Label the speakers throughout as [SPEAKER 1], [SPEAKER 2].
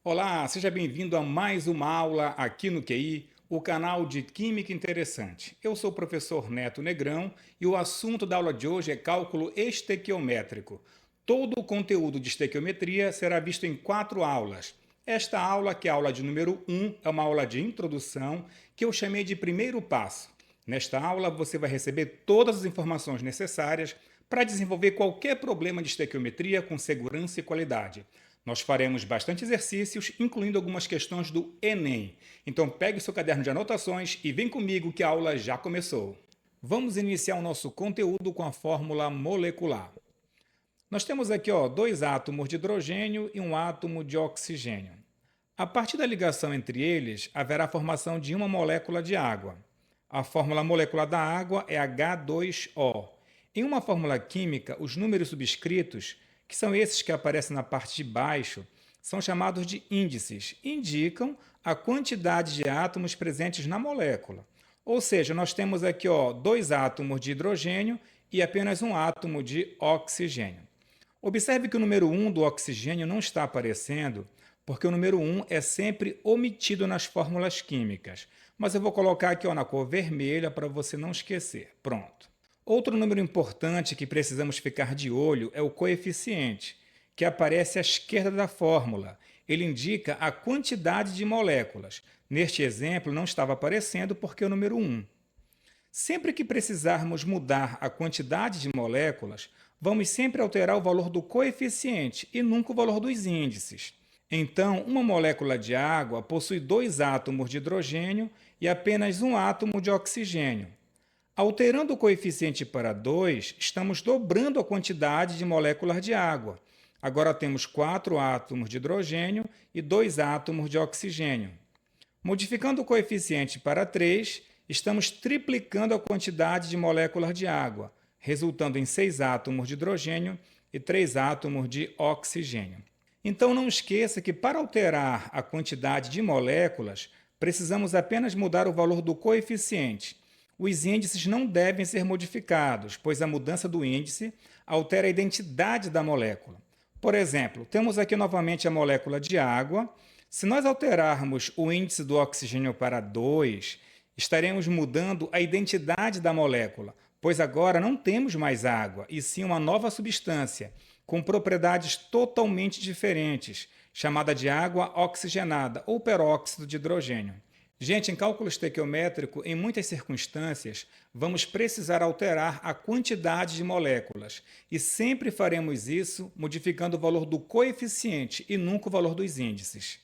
[SPEAKER 1] Olá, seja bem-vindo a mais uma aula aqui no QI, o canal de Química Interessante. Eu sou o professor Neto Negrão e o assunto da aula de hoje é cálculo estequiométrico. Todo o conteúdo de estequiometria será visto em 4 aulas. Esta aula, que é a aula de número 1, é uma aula de introdução que eu chamei de primeiro passo. Nesta aula, você vai receber todas as informações necessárias para desenvolver qualquer problema de estequiometria com segurança e qualidade. Nós faremos bastante exercícios, incluindo algumas questões do Enem. Então pegue o seu caderno de anotações e vem comigo que a aula já começou. Vamos iniciar o nosso conteúdo com a fórmula molecular. Nós temos aqui dois átomos de hidrogênio e um átomo de oxigênio. A partir da ligação entre eles, haverá a formação de uma molécula de água. A fórmula molecular da água é H2O. Em uma fórmula química, os números subscritos, que são esses que aparecem na parte de baixo, são chamados de índices, indicam a quantidade de átomos presentes na molécula. Ou seja, nós temos aqui dois átomos de hidrogênio e apenas um átomo de oxigênio. Observe que o número 1 do oxigênio não está aparecendo, porque o número 1 é sempre omitido nas fórmulas químicas. Mas eu vou colocar aqui na cor vermelha para você não esquecer. Pronto. Outro número importante que precisamos ficar de olho é o coeficiente, que aparece à esquerda da fórmula. Ele indica a quantidade de moléculas. Neste exemplo, não estava aparecendo porque é o número 1. Sempre que precisarmos mudar a quantidade de moléculas, vamos sempre alterar o valor do coeficiente e nunca o valor dos índices. Então, uma molécula de água possui dois átomos de hidrogênio e apenas um átomo de oxigênio. Alterando o coeficiente para 2, estamos dobrando a quantidade de moléculas de água. Agora temos 4 átomos de hidrogênio e 2 átomos de oxigênio. Modificando o coeficiente para 3, estamos triplicando a quantidade de moléculas de água, resultando em 6 átomos de hidrogênio e 3 átomos de oxigênio. Então não esqueça que para alterar a quantidade de moléculas, precisamos apenas mudar o valor do coeficiente. Os índices não devem ser modificados, pois a mudança do índice altera a identidade da molécula. Por exemplo, temos aqui novamente a molécula de água. Se nós alterarmos o índice do oxigênio para 2, estaremos mudando a identidade da molécula, pois agora não temos mais água, e sim uma nova substância, com propriedades totalmente diferentes, chamada de água oxigenada ou peróxido de hidrogênio. Gente, em cálculo estequiométrico, em muitas circunstâncias, vamos precisar alterar a quantidade de moléculas e sempre faremos isso modificando o valor do coeficiente e nunca o valor dos índices.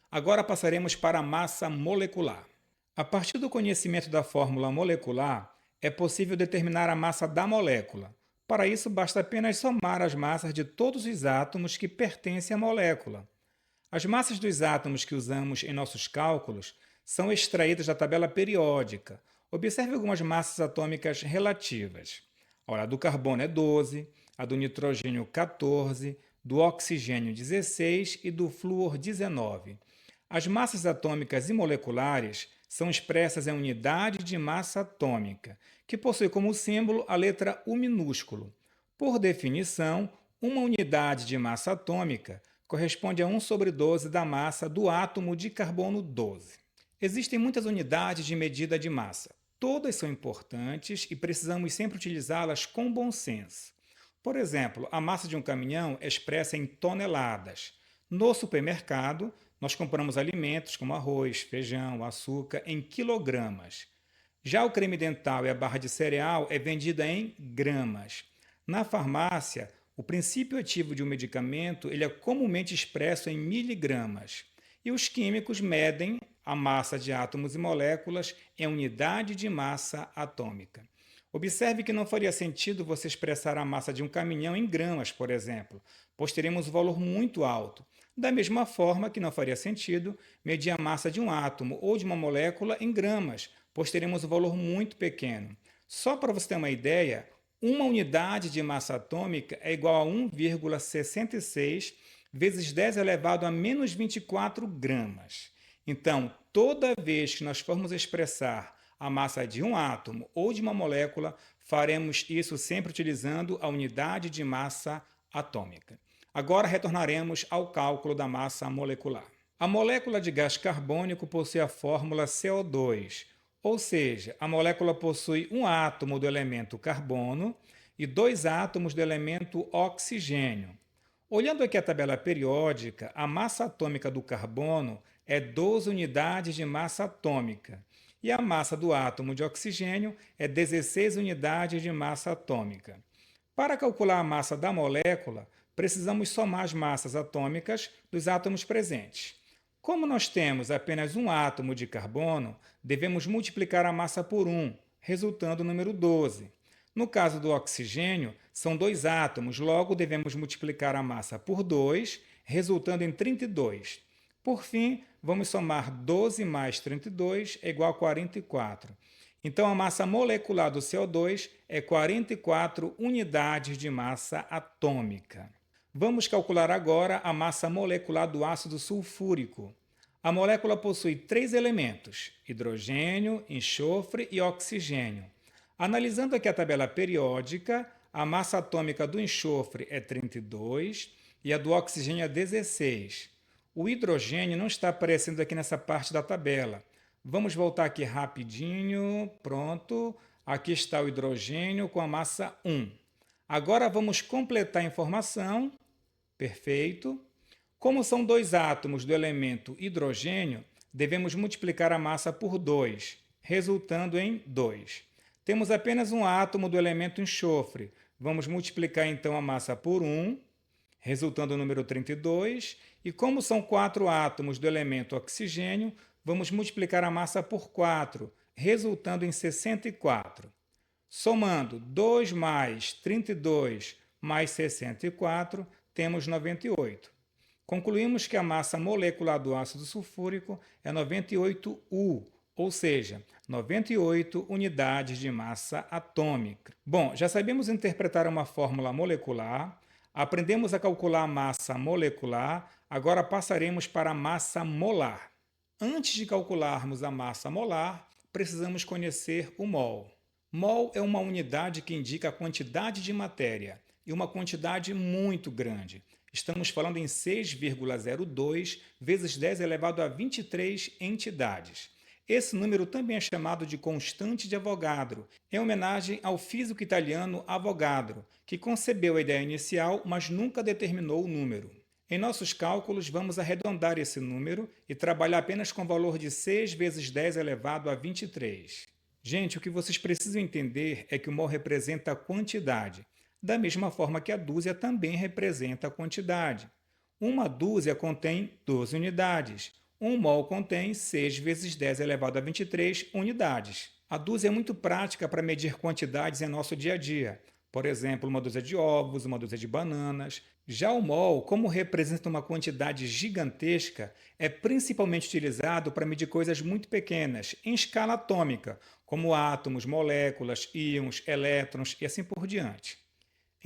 [SPEAKER 1] Agora passaremos para a massa molecular. A partir do conhecimento da fórmula molecular, é possível determinar a massa da molécula. Para isso, basta apenas somar as massas de todos os átomos que pertencem à molécula. As massas dos átomos que usamos em nossos cálculos são extraídas da tabela periódica. Observe algumas massas atômicas relativas. A do carbono é 12, a do nitrogênio 14, do oxigênio 16 e do flúor 19. As massas atômicas e moleculares são expressas em unidade de massa atômica, que possui como símbolo a letra U minúsculo. Por definição, uma unidade de massa atômica corresponde a 1 sobre 12 da massa do átomo de carbono 12. Existem muitas unidades de medida de massa. Todas são importantes e precisamos sempre utilizá-las com bom senso. Por exemplo, a massa de um caminhão é expressa em toneladas. No supermercado, nós compramos alimentos como arroz, feijão, açúcar em quilogramas. Já o creme dental e a barra de cereal é vendida em gramas. Na farmácia, o princípio ativo de um medicamento ele é comumente expresso em miligramas. E os químicos medem a massa de átomos e moléculas em unidade de massa atômica. Observe que não faria sentido você expressar a massa de um caminhão em gramas, por exemplo, pois teremos um valor muito alto. Da mesma forma que não faria sentido medir a massa de um átomo ou de uma molécula em gramas, pois teremos um valor muito pequeno. Só para você ter uma ideia, uma unidade de massa atômica é igual a 1,66 vezes 10 elevado a menos 24 gramas. Então, toda vez que nós formos expressar a massa de um átomo ou de uma molécula, faremos isso sempre utilizando a unidade de massa atômica. Agora retornaremos ao cálculo da massa molecular. A molécula de gás carbônico possui a fórmula CO2, ou seja, a molécula possui um átomo do elemento carbono e dois átomos do elemento oxigênio. Olhando aqui a tabela periódica, a massa atômica do carbono é 12 unidades de massa atômica e a massa do átomo de oxigênio é 16 unidades de massa atômica. Para calcular a massa da molécula, precisamos somar as massas atômicas dos átomos presentes. Como nós temos apenas um átomo de carbono, devemos multiplicar a massa por 1, resultando o número 12. No caso do oxigênio, são dois átomos, logo devemos multiplicar a massa por 2, resultando em 32. Por fim, vamos somar 12 mais 32 é igual a 44. Então, a massa molecular do CO2 é 44 unidades de massa atômica. Vamos calcular agora a massa molecular do ácido sulfúrico. A molécula possui três elementos: hidrogênio, enxofre e oxigênio. Analisando aqui a tabela periódica, a massa atômica do enxofre é 32 e a do oxigênio é 16. O hidrogênio não está aparecendo aqui nessa parte da tabela. Vamos voltar aqui rapidinho. Pronto. Aqui está o hidrogênio com a massa 1. Agora vamos completar a informação. Perfeito. Como são dois átomos do elemento hidrogênio, devemos multiplicar a massa por 2, resultando em 2. Temos apenas um átomo do elemento enxofre. Vamos multiplicar então a massa por 1, resultando no número 32. E como são 4 átomos do elemento oxigênio, vamos multiplicar a massa por 4, resultando em 64. Somando 2 mais 32 mais 64, temos 98. Concluímos que a massa molecular do ácido sulfúrico é 98U, ou seja, 98 unidades de massa atômica. Bom, já sabemos interpretar uma fórmula molecular, aprendemos a calcular a massa molecular, agora passaremos para a massa molar. Antes de calcularmos a massa molar, precisamos conhecer o mol. Mol é uma unidade que indica a quantidade de matéria, e uma quantidade muito grande. Estamos falando em 6,02 vezes 10 elevado a 23 entidades. Esse número também é chamado de constante de Avogadro, em homenagem ao físico italiano Avogadro, que concebeu a ideia inicial, mas nunca determinou o número. Em nossos cálculos, vamos arredondar esse número e trabalhar apenas com o valor de 6 vezes 10 elevado a 23. Gente, o que vocês precisam entender é que o mol representa a quantidade, da mesma forma que a dúzia também representa a quantidade. Uma dúzia contém 12 unidades. Um mol contém 6 vezes 10 elevado a 23 unidades. A dúzia é muito prática para medir quantidades em nosso dia a dia. Por exemplo, uma dúzia de ovos, uma dúzia de bananas. Já o mol, como representa uma quantidade gigantesca, é principalmente utilizado para medir coisas muito pequenas, em escala atômica, como átomos, moléculas, íons, elétrons e assim por diante.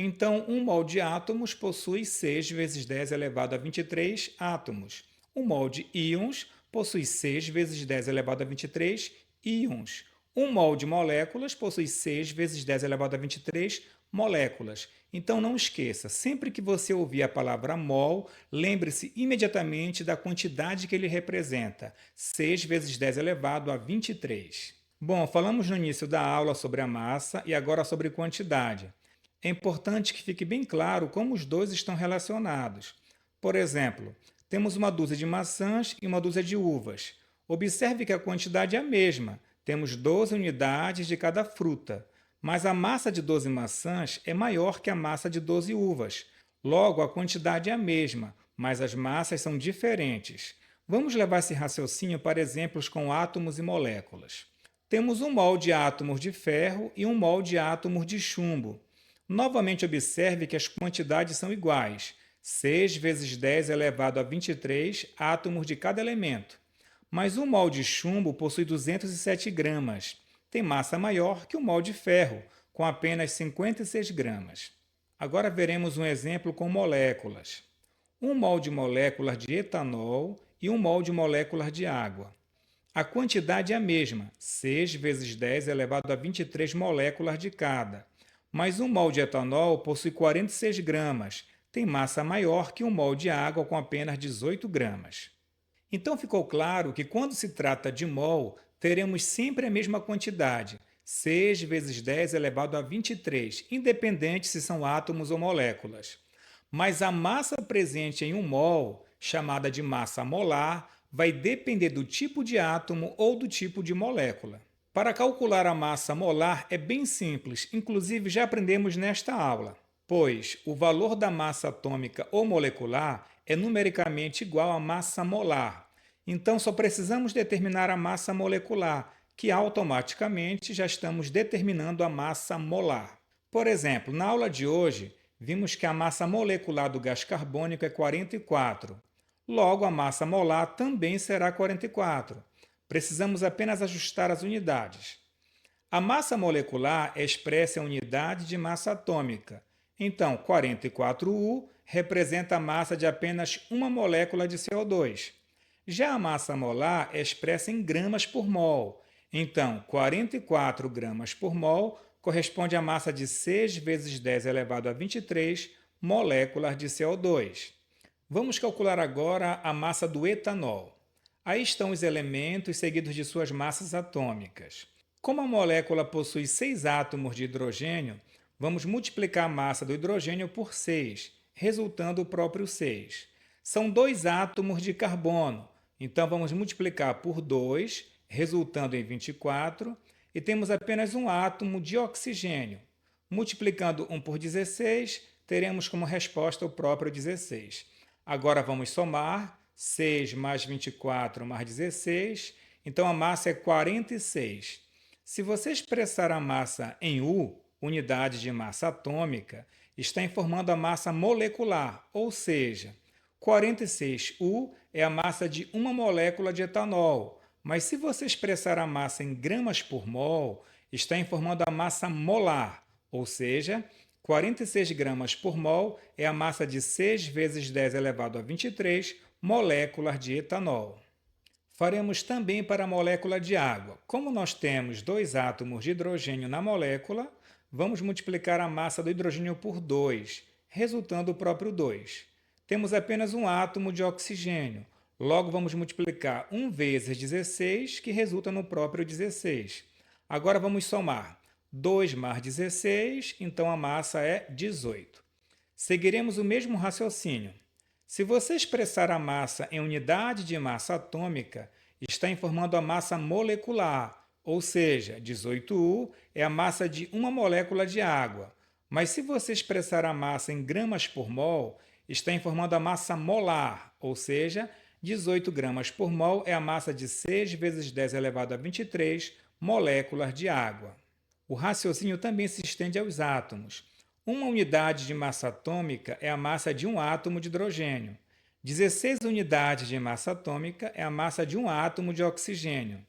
[SPEAKER 1] Então, um mol de átomos possui 6 vezes 10 elevado a 23 átomos. Um mol de íons possui 6 vezes 10 elevado a 23 íons. Um mol de moléculas possui 6 vezes 10 elevado a 23 moléculas. Então, não esqueça, sempre que você ouvir a palavra mol, lembre-se imediatamente da quantidade que ele representa, 6 vezes 10 elevado a 23. Bom, falamos no início da aula sobre a massa e agora sobre quantidade. É importante que fique bem claro como os dois estão relacionados. Por exemplo, temos uma dúzia de maçãs e uma dúzia de uvas. Observe que a quantidade é a mesma, temos 12 unidades de cada fruta, mas a massa de 12 maçãs é maior que a massa de 12 uvas. Logo, a quantidade é a mesma, mas as massas são diferentes. Vamos levar esse raciocínio para exemplos com átomos e moléculas. Temos um mol de átomos de ferro e um mol de átomos de chumbo. Novamente observe que as quantidades são iguais, 6 vezes 10 elevado a 23 átomos de cada elemento. Mas o mol de chumbo possui 207 gramas, tem massa maior que o mol de ferro, com apenas 56 gramas. Agora veremos um exemplo com moléculas. Um mol de moléculas de etanol e um mol de moléculas de água. A quantidade é a mesma, 6 vezes 10 elevado a 23 moléculas de cada. Mas um mol de etanol possui 46 gramas, tem massa maior que um mol de água com apenas 18 gramas. Então ficou claro que quando se trata de mol, teremos sempre a mesma quantidade, 6 vezes 10 elevado a 23, independente se são átomos ou moléculas. Mas a massa presente em um mol, chamada de massa molar, vai depender do tipo de átomo ou do tipo de molécula. Para calcular a massa molar é bem simples, inclusive já aprendemos nesta aula, pois o valor da massa atômica ou molecular é numericamente igual à massa molar. Então só precisamos determinar a massa molecular, que automaticamente já estamos determinando a massa molar. Por exemplo, na aula de hoje, vimos que a massa molecular do gás carbônico é 44. Logo, a massa molar também será 44. Precisamos apenas ajustar as unidades. A massa molecular é expressa em unidade de massa atômica. Então, 44U representa a massa de apenas uma molécula de CO2. Já a massa molar é expressa em gramas por mol. Então, 44 gramas por mol corresponde à massa de 6 vezes 10 elevado a 23 moléculas de CO2. Vamos calcular agora a massa do etanol. Aí estão os elementos seguidos de suas massas atômicas. Como a molécula possui 6 átomos de hidrogênio, vamos multiplicar a massa do hidrogênio por 6, resultando o próprio 6. São 2 átomos de carbono, então vamos multiplicar por 2, resultando em 24, e temos apenas um átomo de oxigênio. Multiplicando 1 por 16, teremos como resposta o próprio 16. Agora vamos somar 6 mais 24 mais 16, então a massa é 46. Se você expressar a massa em U, unidade de massa atômica, está informando a massa molecular, ou seja, 46U é a massa de uma molécula de etanol, mas se você expressar a massa em gramas por mol, está informando a massa molar, ou seja, 46 gramas por mol é a massa de 6 vezes 10 elevado a 23 moléculas de etanol. Faremos também para a molécula de água. Como nós temos 2 átomos de hidrogênio na molécula, vamos multiplicar a massa do hidrogênio por 2, resultando o próprio 2. Temos apenas um átomo de oxigênio, logo vamos multiplicar 1 vezes 16, que resulta no próprio 16. Agora vamos somar 2 mais 16, então a massa é 18. Seguiremos o mesmo raciocínio. Se você expressar a massa em unidade de massa atômica, está informando a massa molecular, ou seja, 18U é a massa de uma molécula de água. Mas se você expressar a massa em gramas por mol, está informando a massa molar, ou seja, 18 gramas por mol é a massa de 6 vezes 10 elevado a 23 moléculas de água. O raciocínio também se estende aos átomos. Uma unidade de massa atômica é a massa de um átomo de hidrogênio. 16 unidades de massa atômica é a massa de um átomo de oxigênio.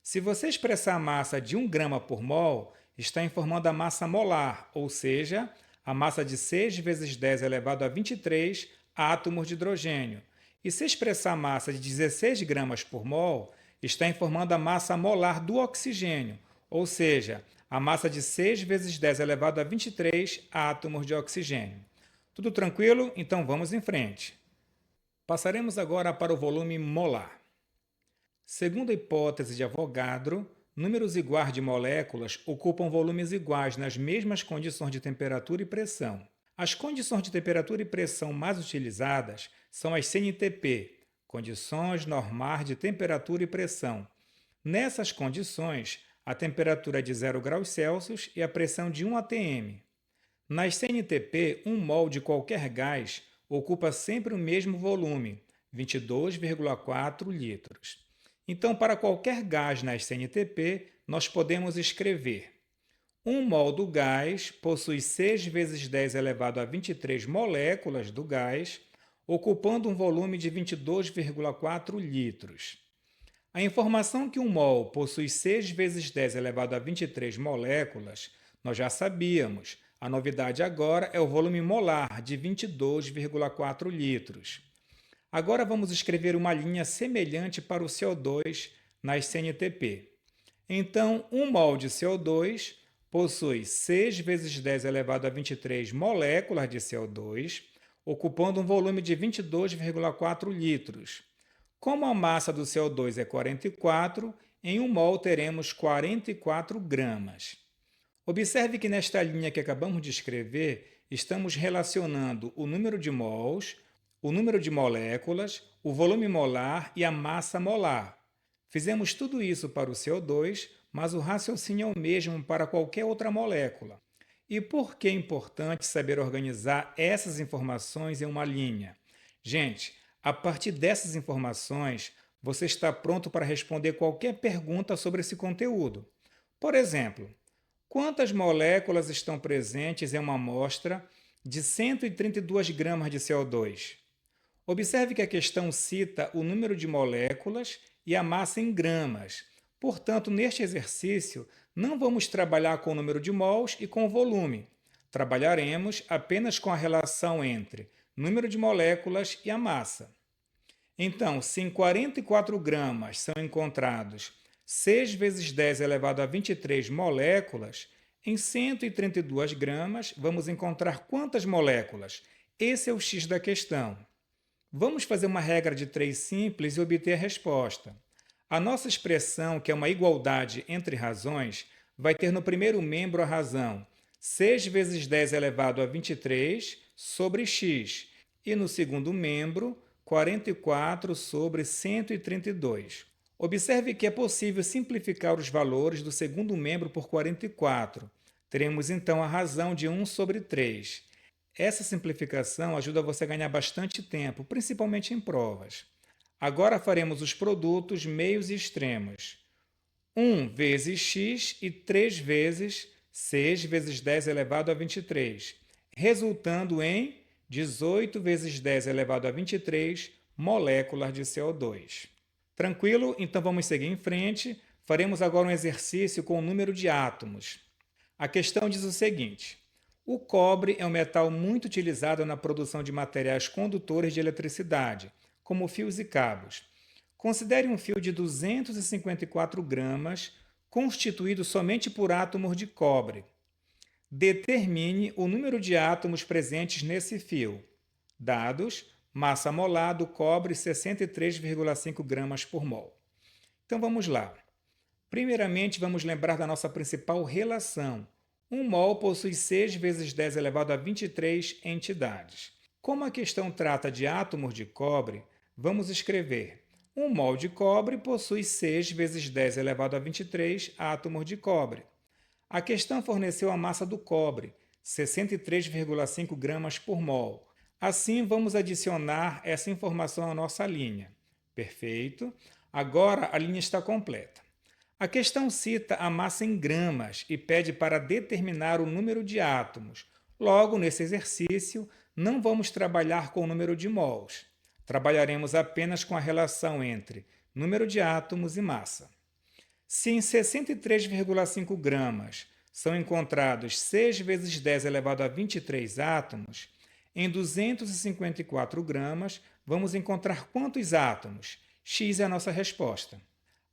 [SPEAKER 1] Se você expressar a massa de 1 grama por mol, está informando a massa molar, ou seja, a massa de 6 vezes 10 elevado a 23 átomos de hidrogênio. E se expressar a massa de 16 gramas por mol, está informando a massa molar do oxigênio, ou seja, a massa de 6 vezes 10 elevado a 23 átomos de oxigênio. Tudo tranquilo? Então vamos em frente. Passaremos agora para o volume molar. Segundo a hipótese de Avogadro, números iguais de moléculas ocupam volumes iguais nas mesmas condições de temperatura e pressão. As condições de temperatura e pressão mais utilizadas são as CNTP, condições normais de temperatura e pressão. Nessas condições, a temperatura é de 0 graus Celsius e a pressão de 1 atm. Nas CNTP, 1 mol de qualquer gás ocupa sempre o mesmo volume, 22,4 litros. Então, para qualquer gás nas CNTP, nós podemos escrever 1 mol do gás possui 6 vezes 10 elevado a 23 moléculas do gás, ocupando um volume de 22,4 litros. A informação que 1 mol possui 6 vezes 10 elevado a 23 moléculas, nós já sabíamos. A novidade agora é o volume molar, de 22,4 litros. Agora vamos escrever uma linha semelhante para o CO2 nas CNTP. Então, 1 mol de CO2 possui 6 vezes 10 elevado a 23 moléculas de CO2, ocupando um volume de 22,4 litros. Como a massa do CO2 é 44, em 1 mol teremos 44 gramas. Observe que nesta linha que acabamos de escrever, estamos relacionando o número de mols, o número de moléculas, o volume molar e a massa molar. Fizemos tudo isso para o CO2, mas o raciocínio é o mesmo para qualquer outra molécula. E por que é importante saber organizar essas informações em uma linha? Gente, a partir dessas informações, você está pronto para responder qualquer pergunta sobre esse conteúdo. Por exemplo, quantas moléculas estão presentes em uma amostra de 132 gramas de CO2? Observe que a questão cita o número de moléculas e a massa em gramas. Portanto, neste exercício, não vamos trabalhar com o número de mols e com o volume. Trabalharemos apenas com a relação entre número de moléculas e a massa. Então, se em 44 gramas são encontrados 6 vezes 10 elevado a 23 moléculas, em 132 gramas vamos encontrar quantas moléculas? Esse é o X da questão. Vamos fazer uma regra de 3 simples e obter a resposta. A nossa expressão, que é uma igualdade entre razões, vai ter no primeiro membro a razão 6 vezes 10 elevado a 23 sobre x, e no segundo membro, 44 sobre 132. Observe que é possível simplificar os valores do segundo membro por 44. Teremos então a razão de 1 sobre 3. Essa simplificação ajuda você a ganhar bastante tempo, principalmente em provas. Agora faremos os produtos meios e extremos. 1 vezes x e 3 vezes 6 vezes 10 elevado a 23, resultando em 18 vezes 10 elevado a 23 moléculas de CO2. Tranquilo? Então vamos seguir em frente. Faremos agora um exercício com o número de átomos. A questão diz o seguinte: o cobre é um metal muito utilizado na produção de materiais condutores de eletricidade, como fios e cabos. Considere um fio de 254 gramas, constituído somente por átomos de cobre. Determine o número de átomos presentes nesse fio. Dados: massa molar do cobre 63,5 gramas por mol. Então vamos lá. Primeiramente, vamos lembrar da nossa principal relação. 1 mol possui 6 vezes 10 elevado a 23 entidades. Como a questão trata de átomos de cobre, vamos escrever: 1 mol de cobre possui 6 vezes 10 elevado a 23 átomos de cobre. A questão forneceu a massa do cobre, 63,5 gramas por mol. Assim, vamos adicionar essa informação à nossa linha. Perfeito. Agora a linha está completa. A questão cita a massa em gramas e pede para determinar o número de átomos. Logo, nesse exercício, não vamos trabalhar com o número de mols. Trabalharemos apenas com a relação entre número de átomos e massa. Se em 63,5 gramas são encontrados 6 vezes 10 elevado a 23 átomos, em 254 gramas vamos encontrar quantos átomos? X é a nossa resposta.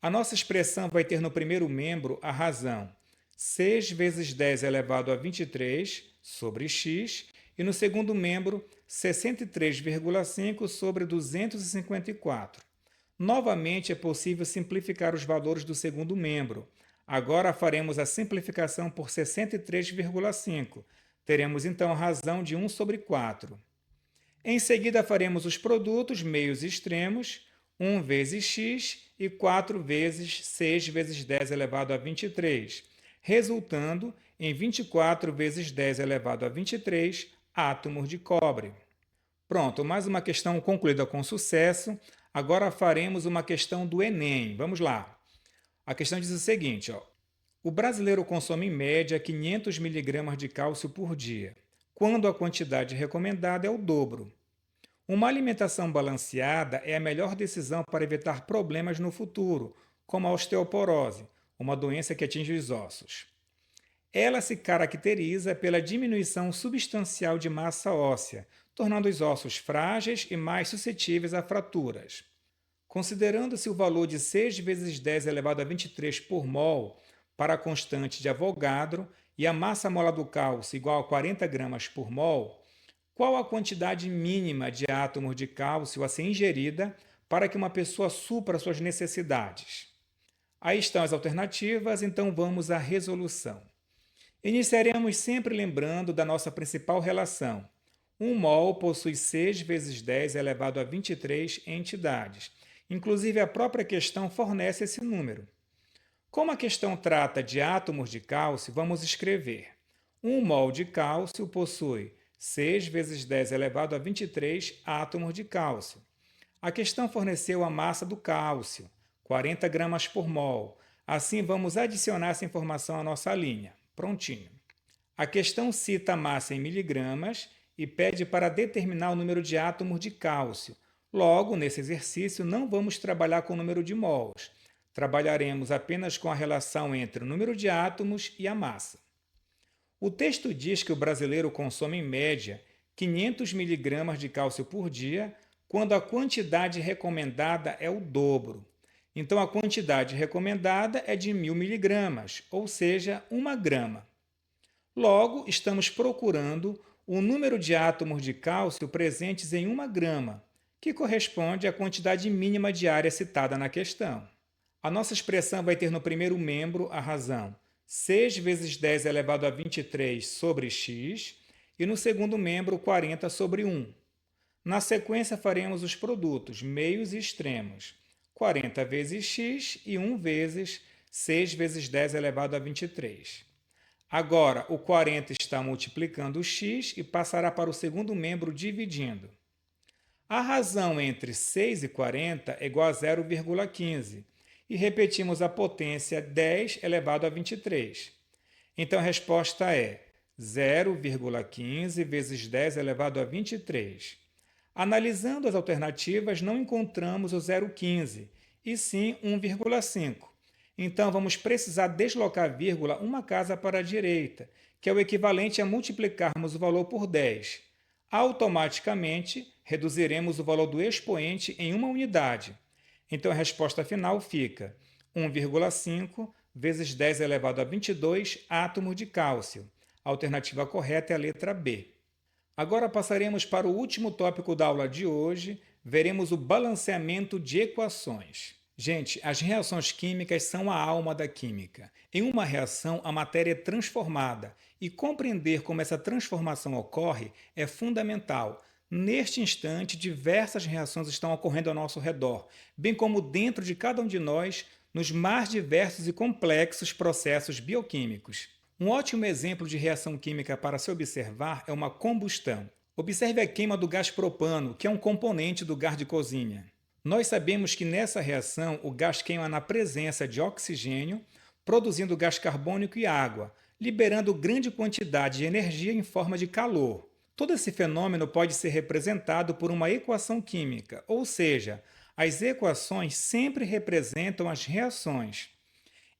[SPEAKER 1] A nossa expressão vai ter no primeiro membro a razão 6 vezes 10 elevado a 23 sobre x, e no segundo membro 63,5 sobre 254. Novamente é possível simplificar os valores do segundo membro. Agora faremos a simplificação por 63,5. Teremos então a razão de 1 sobre 4. Em seguida faremos os produtos meios e extremos, 1 vezes x e 4 vezes 6 vezes 10 elevado a 23, resultando em 24 vezes 10 elevado a 23 átomos de cobre. Pronto, mais uma questão concluída com sucesso. Agora faremos uma questão do Enem. Vamos lá. A questão diz o seguinte: o brasileiro consome em média 500 mg de cálcio por dia, quando a quantidade recomendada é o dobro. Uma alimentação balanceada é a melhor decisão para evitar problemas no futuro, como a osteoporose, uma doença que atinge os ossos. Ela se caracteriza pela diminuição substancial de massa óssea, tornando os ossos frágeis e mais suscetíveis a fraturas. Considerando-se o valor de 6 vezes 10 elevado a 23 por mol para a constante de Avogadro e a massa molar do cálcio igual a 40 gramas por mol, qual a quantidade mínima de átomos de cálcio a ser ingerida para que uma pessoa supra suas necessidades? Aí estão as alternativas, então vamos à resolução. Iniciaremos sempre lembrando da nossa principal relação. 1 mol possui 6 vezes 10 elevado a 23 entidades. Inclusive, a própria questão fornece esse número. Como a questão trata de átomos de cálcio, vamos escrever. 1 mol de cálcio possui 6 vezes 10 elevado a 23 átomos de cálcio. A questão forneceu a massa do cálcio, 40 gramas por mol. Assim, vamos adicionar essa informação à nossa linha. Prontinho. A questão cita a massa em miligramas e pede para determinar o número de átomos de cálcio. Logo, nesse exercício, não vamos trabalhar com o número de mols. Trabalharemos apenas com a relação entre o número de átomos e a massa. O texto diz que o brasileiro consome, em média, 500 miligramas de cálcio por dia, quando a quantidade recomendada é o dobro. Então, a quantidade recomendada é de 1.000 miligramas, ou seja, 1 grama. Logo, estamos procurando o número de átomos de cálcio presentes em 1 grama, que corresponde à quantidade mínima diária citada na questão. A nossa expressão vai ter no primeiro membro a razão 6 vezes 10 elevado a 23 sobre x e no segundo membro 40 sobre 1. Na sequência, faremos os produtos meios e extremos. 40 vezes x e 1 vezes 6 vezes 10 elevado a 23. Agora, o 40 está multiplicando o x e passará para o segundo membro dividindo. A razão entre 6 e 40 é igual a 0,15 e repetimos a potência 10 elevado a 23. Então, a resposta é 0,15 vezes 10 elevado a 23. Analisando as alternativas, não encontramos o 0,15, e sim 1,5. Então, vamos precisar deslocar a vírgula uma casa para a direita, que é o equivalente a multiplicarmos o valor por 10. Automaticamente, reduziremos o valor do expoente em uma unidade. Então, a resposta final fica 1,5 vezes 10 elevado a 22 átomos de cálcio. A alternativa correta é a letra B. Agora passaremos para o último tópico da aula de hoje. Veremos o balanceamento de equações. Gente, as reações químicas são a alma da química. Em uma reação, a matéria é transformada e compreender como essa transformação ocorre é fundamental. Neste instante, diversas reações estão ocorrendo ao nosso redor, bem como dentro de cada um de nós, nos mais diversos e complexos processos bioquímicos. Um ótimo exemplo de reação química para se observar é uma combustão. Observe a queima do gás propano, que é um componente do gás de cozinha. Nós sabemos que nessa reação o gás queima na presença de oxigênio, produzindo gás carbônico e água, liberando grande quantidade de energia em forma de calor. Todo esse fenômeno pode ser representado por uma equação química, ou seja, as equações sempre representam as reações.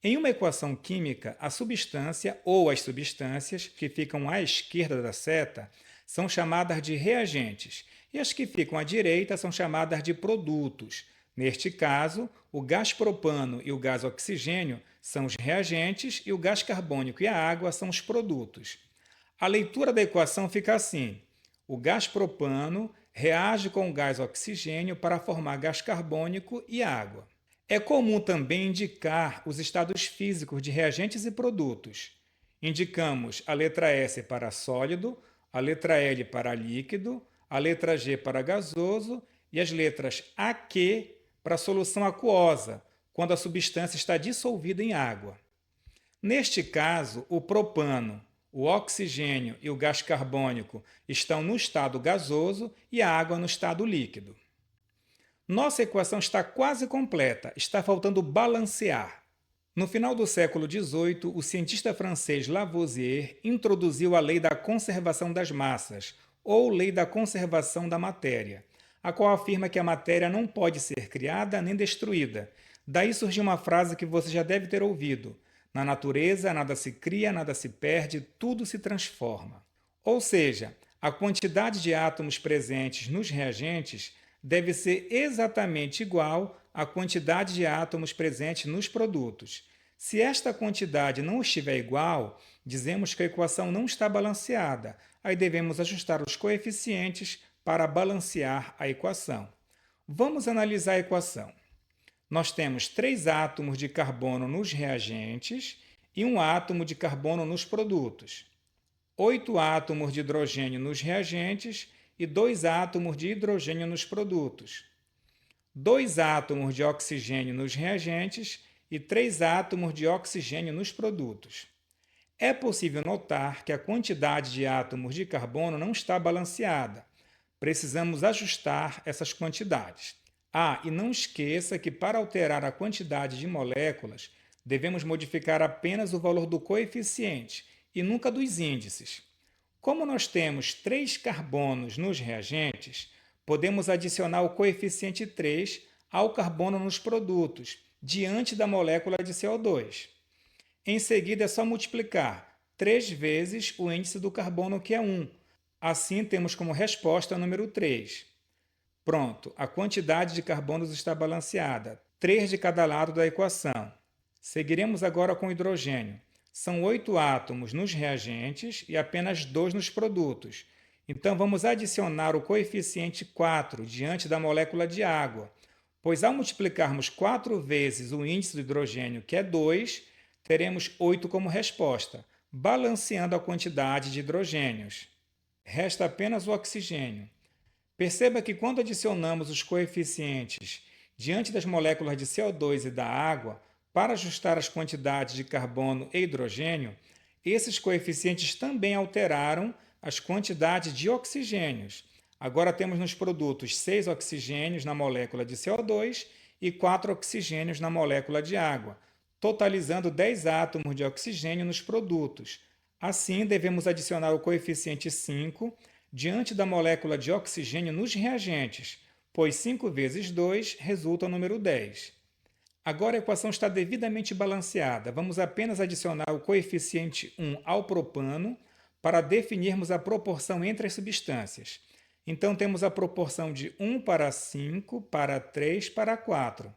[SPEAKER 1] Em uma equação química, a substância ou as substâncias que ficam à esquerda da seta são chamadas de reagentes e as que ficam à direita são chamadas de produtos. Neste caso, o gás propano e o gás oxigênio são os reagentes e o gás carbônico e a água são os produtos. A leitura da equação fica assim: o gás propano reage com o gás oxigênio para formar gás carbônico e água. É comum também indicar os estados físicos de reagentes e produtos. Indicamos a letra S para sólido, a letra L para líquido, a letra G para gasoso e as letras AQ para solução aquosa, quando a substância está dissolvida em água. Neste caso, o propano, o oxigênio e o gás carbônico estão no estado gasoso e a água no estado líquido. Nossa equação está quase completa, está faltando balancear. No final do século XVIII, o cientista francês Lavoisier introduziu a lei da conservação das massas, ou lei da conservação da matéria, a qual afirma que a matéria não pode ser criada nem destruída. Daí surgiu uma frase que você já deve ter ouvido: na natureza, nada se cria, nada se perde, tudo se transforma. Ou seja, a quantidade de átomos presentes nos reagentes deve ser exatamente igual à quantidade de átomos presentes nos produtos. Se esta quantidade não estiver igual, dizemos que a equação não está balanceada. Aí devemos ajustar os coeficientes para balancear a equação. Vamos analisar a equação. Nós temos 3 átomos de carbono nos reagentes e 1 átomo de carbono nos produtos. 8 átomos de hidrogênio nos reagentes e 2 átomos de hidrogênio nos produtos. 2 átomos de oxigênio nos reagentes e 3 átomos de oxigênio nos produtos. É possível notar que a quantidade de átomos de carbono não está balanceada. Precisamos ajustar essas quantidades. E não esqueça que para alterar a quantidade de moléculas, devemos modificar apenas o valor do coeficiente e nunca dos índices. Como nós temos 3 carbonos nos reagentes, podemos adicionar o coeficiente 3 ao carbono nos produtos, diante da molécula de CO2. Em seguida, é só multiplicar 3 vezes o índice do carbono, que é 1. Assim, temos como resposta o número 3. Pronto, a quantidade de carbonos está balanceada, 3 de cada lado da equação. Seguiremos agora com o hidrogênio. São 8 átomos nos reagentes e apenas 2 nos produtos. Então, vamos adicionar o coeficiente 4 diante da molécula de água, pois ao multiplicarmos 4 vezes o índice do hidrogênio, que é 2, teremos 8 como resposta, balanceando a quantidade de hidrogênios. Resta apenas o oxigênio. Perceba que quando adicionamos os coeficientes diante das moléculas de CO2 e da água para ajustar as quantidades de carbono e hidrogênio, esses coeficientes também alteraram as quantidades de oxigênios. Agora temos nos produtos 6 oxigênios na molécula de CO2 e 4 oxigênios na molécula de água, totalizando 10 átomos de oxigênio nos produtos. Assim, devemos adicionar o coeficiente 5 diante da molécula de oxigênio nos reagentes, pois 5 vezes 2 resulta o número 10. Agora a equação está devidamente balanceada. Vamos apenas adicionar o coeficiente 1 ao propano para definirmos a proporção entre as substâncias. Então, temos a proporção de 1 para 5 para 3 para 4.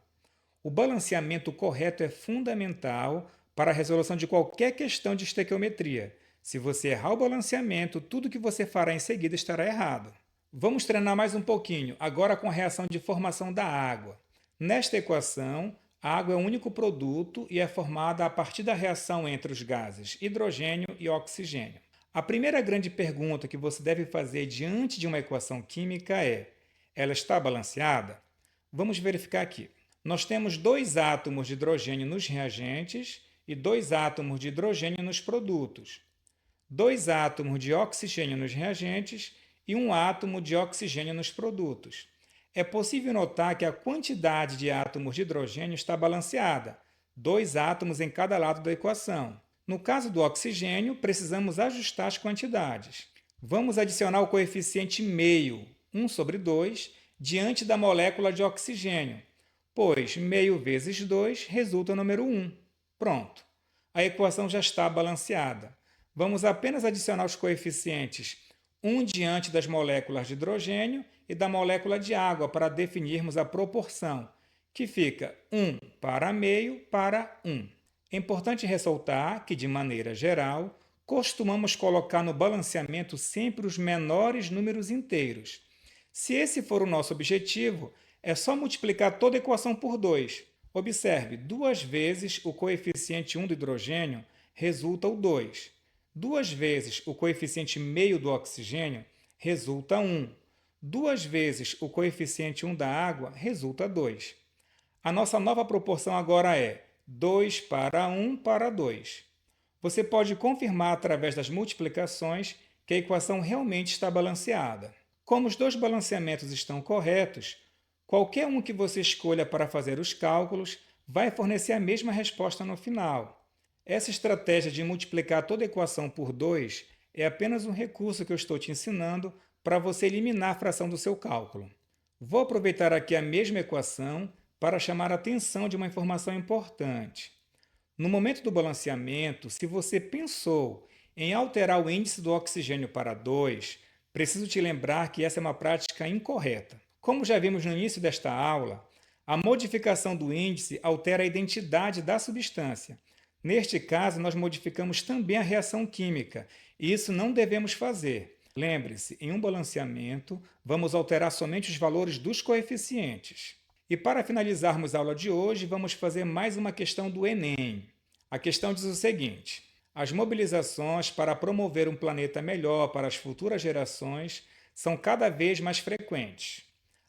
[SPEAKER 1] O balanceamento correto é fundamental para a resolução de qualquer questão de estequiometria. Se você errar o balanceamento, tudo que você fará em seguida estará errado. Vamos treinar mais um pouquinho, agora com a reação de formação da água. Nesta equação, a água é o único produto e é formada a partir da reação entre os gases hidrogênio e oxigênio. A primeira grande pergunta que você deve fazer diante de uma equação química é: ela está balanceada? Vamos verificar aqui. Nós temos 2 átomos de hidrogênio nos reagentes e 2 átomos de hidrogênio nos produtos. 2 átomos de oxigênio nos reagentes e 1 átomo de oxigênio nos produtos. É possível notar que a quantidade de átomos de hidrogênio está balanceada, 2 átomos em cada lado da equação. No caso do oxigênio, precisamos ajustar as quantidades. Vamos adicionar o coeficiente meio, 1 sobre 2, diante da molécula de oxigênio, pois meio vezes 2 resulta o número 1. Pronto, a equação já está balanceada. Vamos apenas adicionar os coeficientes 1 diante das moléculas de hidrogênio e da molécula de água para definirmos a proporção, que fica 1 para meio para 1. É importante ressaltar que, de maneira geral, costumamos colocar no balanceamento sempre os menores números inteiros. Se esse for o nosso objetivo, é só multiplicar toda a equação por 2. Observe, 2 vezes o coeficiente 1 do hidrogênio resulta o 2. 2 vezes o coeficiente meio do oxigênio resulta 1. 2 vezes o coeficiente 1 da água resulta 2. A nossa nova proporção agora é 2 para 1 para 2. Você pode confirmar através das multiplicações que a equação realmente está balanceada. Como os dois balanceamentos estão corretos, qualquer um que você escolha para fazer os cálculos vai fornecer a mesma resposta no final. Essa estratégia de multiplicar toda a equação por 2 é apenas um recurso que eu estou te ensinando para você eliminar a fração do seu cálculo. Vou aproveitar aqui a mesma equação para chamar a atenção de uma informação importante. No momento do balanceamento, se você pensou em alterar o índice do oxigênio para 2, preciso te lembrar que essa é uma prática incorreta. Como já vimos no início desta aula, a modificação do índice altera a identidade da substância. Neste caso, nós modificamos também a reação química, e isso não devemos fazer. Lembre-se, em um balanceamento, vamos alterar somente os valores dos coeficientes. E para finalizarmos a aula de hoje, vamos fazer mais uma questão do Enem. A questão diz o seguinte: as mobilizações para promover um planeta melhor para as futuras gerações são cada vez mais frequentes.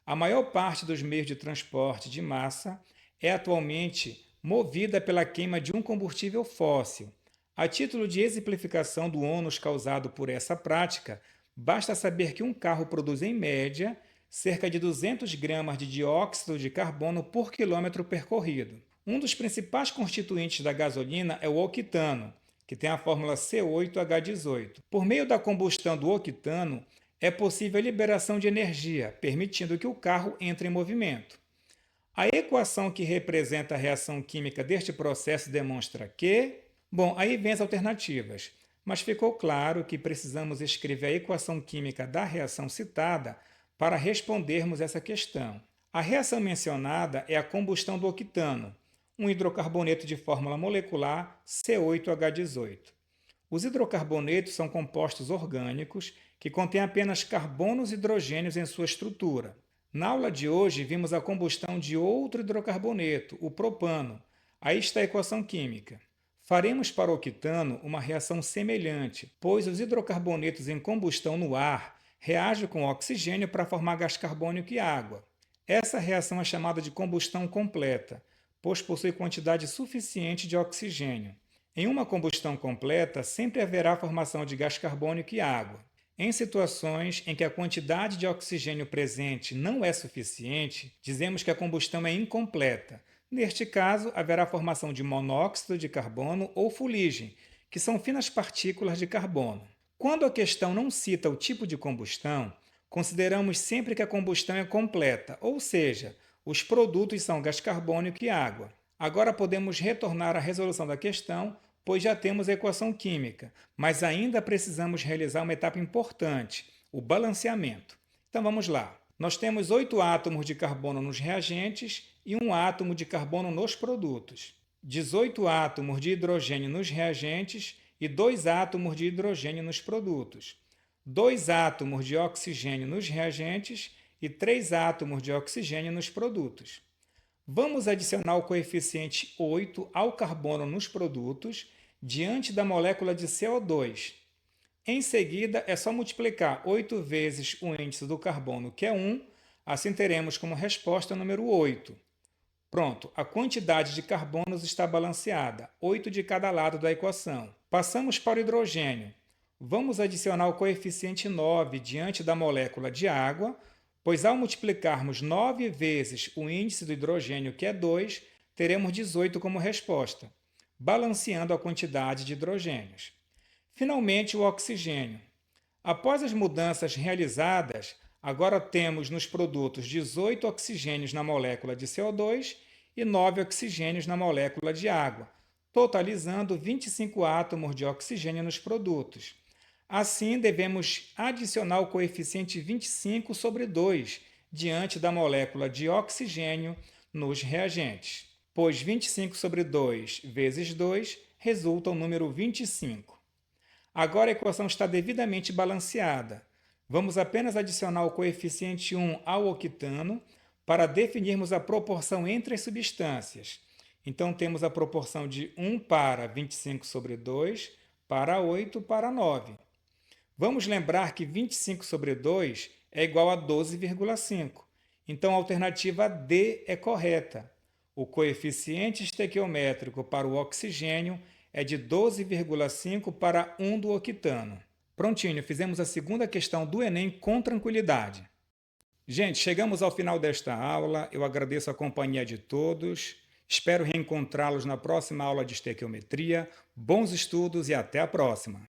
[SPEAKER 1] A maior parte dos meios de transporte de massa é atualmente movida pela queima de um combustível fóssil. A título de exemplificação do ônus causado por essa prática, basta saber que um carro produz, em média, cerca de 200 gramas de dióxido de carbono por quilômetro percorrido. Um dos principais constituintes da gasolina é o octano, que tem a fórmula C8H18. Por meio da combustão do octano, é possível a liberação de energia, permitindo que o carro entre em movimento. A equação que representa a reação química deste processo demonstra que... Bom, aí vem as alternativas, mas ficou claro que precisamos escrever a equação química da reação citada para respondermos essa questão. A reação mencionada é a combustão do octano, um hidrocarboneto de fórmula molecular C8H18. Os hidrocarbonetos são compostos orgânicos que contêm apenas carbonos e hidrogênios em sua estrutura. Na aula de hoje, vimos a combustão de outro hidrocarboneto, o propano. Aí está a equação química. Faremos para o octano uma reação semelhante, pois os hidrocarbonetos em combustão no ar reagem com o oxigênio para formar gás carbônico e água. Essa reação é chamada de combustão completa, pois possui quantidade suficiente de oxigênio. Em uma combustão completa, sempre haverá formação de gás carbônico e água. Em situações em que a quantidade de oxigênio presente não é suficiente, dizemos que a combustão é incompleta. Neste caso, haverá formação de monóxido de carbono ou fuligem, que são finas partículas de carbono. Quando a questão não cita o tipo de combustão, consideramos sempre que a combustão é completa, ou seja, os produtos são gás carbônico e água. Agora podemos retornar à resolução da questão, pois já temos a equação química, mas ainda precisamos realizar uma etapa importante, o balanceamento. Então vamos lá. Nós temos 8 átomos de carbono nos reagentes e 1 átomo de carbono nos produtos, 18 átomos de hidrogênio nos reagentes e 2 átomos de hidrogênio nos produtos, 2 átomos de oxigênio nos reagentes e 3 átomos de oxigênio nos produtos. Vamos adicionar o coeficiente 8 ao carbono nos produtos diante da molécula de CO2. Em seguida, é só multiplicar 8 vezes o índice do carbono, que é 1, assim teremos como resposta o número 8. Pronto, a quantidade de carbonos está balanceada, 8 de cada lado da equação. Passamos para o hidrogênio. Vamos adicionar o coeficiente 9 diante da molécula de água, pois ao multiplicarmos 9 vezes o índice do hidrogênio, que é 2, teremos 18 como resposta, balanceando a quantidade de hidrogênios. Finalmente, o oxigênio. Após as mudanças realizadas, agora temos nos produtos 18 oxigênios na molécula de CO2 e 9 oxigênios na molécula de água, totalizando 25 átomos de oxigênio nos produtos. Assim, devemos adicionar o coeficiente 25 sobre 2 diante da molécula de oxigênio nos reagentes, pois 25 sobre 2 vezes 2 resulta o número 25. Agora a equação está devidamente balanceada. Vamos apenas adicionar o coeficiente 1 ao octano para definirmos a proporção entre as substâncias. Então, temos a proporção de 1 para 25 sobre 2 para 8 para 9. Vamos lembrar que 25 sobre 2 é igual a 12,5. Então, a alternativa D é correta. O coeficiente estequiométrico para o oxigênio é de 12,5 para 1 do octano. Prontinho, fizemos a segunda questão do Enem com tranquilidade. Gente, chegamos ao final desta aula. Eu agradeço a companhia de todos. Espero reencontrá-los na próxima aula de estequiometria. Bons estudos e até a próxima!